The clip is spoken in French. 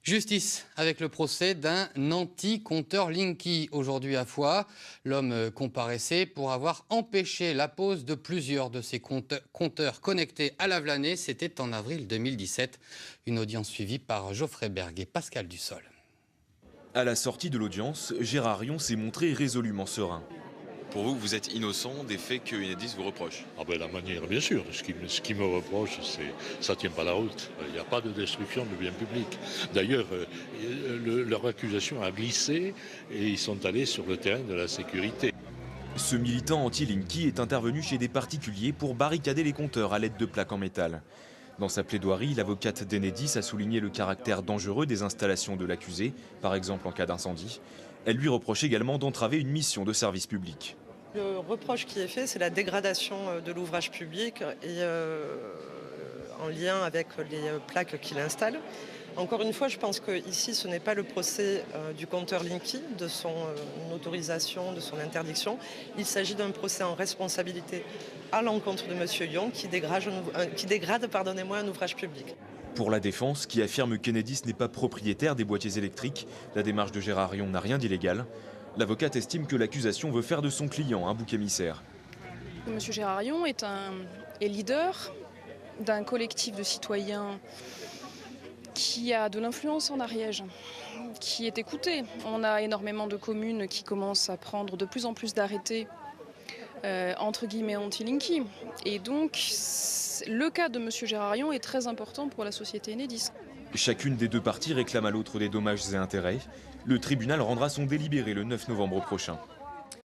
Justice avec le procès d'un anti-compteur Linky. Aujourd'hui à Foix, l'homme comparaissait pour avoir empêché la pose de plusieurs de ses compteurs connectés à la Vlanée. C'était en avril 2017. Une audience suivie par Geoffrey Berg et Pascal Dussol. À la sortie de l'audience, Gérard Rion s'est montré résolument serein. Pour vous, vous êtes innocent des faits que Enedis vous reproche? La manière, bien sûr. Ce qui me reproche, ça ne tient pas la route. Il n'y a pas de destruction de biens publics. D'ailleurs, leur accusation a glissé et ils sont allés sur le terrain de la sécurité. Ce militant anti-Linky est intervenu chez des particuliers pour barricader les compteurs à l'aide de plaques en métal. Dans sa plaidoirie, l'avocate d'Enedis a souligné le caractère dangereux des installations de l'accusé, par exemple en cas d'incendie. Elle lui reproche également d'entraver une mission de service public. Le reproche qui est fait, c'est la dégradation de l'ouvrage public et en lien avec les plaques qu'il installe. Encore une fois, je pense qu'ici, ce n'est pas le procès du compteur Linky, de son autorisation, de son interdiction. Il s'agit d'un procès en responsabilité à l'encontre de M. Rion qui dégrade un ouvrage public. Pour la défense, qui affirme qu'Enedis n'est pas propriétaire des boîtiers électriques, la démarche de Gérard Rion n'a rien d'illégal. L'avocate estime que l'accusation veut faire de son client un bouc émissaire. Monsieur Gérard Rion est leader d'un collectif de citoyens qui a de l'influence en Ariège, qui est écouté. On a énormément de communes qui commencent à prendre de plus en plus d'arrêtés entre guillemets anti-Linky. Et donc, le cas de monsieur Gérard Rion est très important pour la société Enedis. Chacune des deux parties réclame à l'autre des dommages et intérêts. Le tribunal rendra son délibéré le 9 novembre prochain.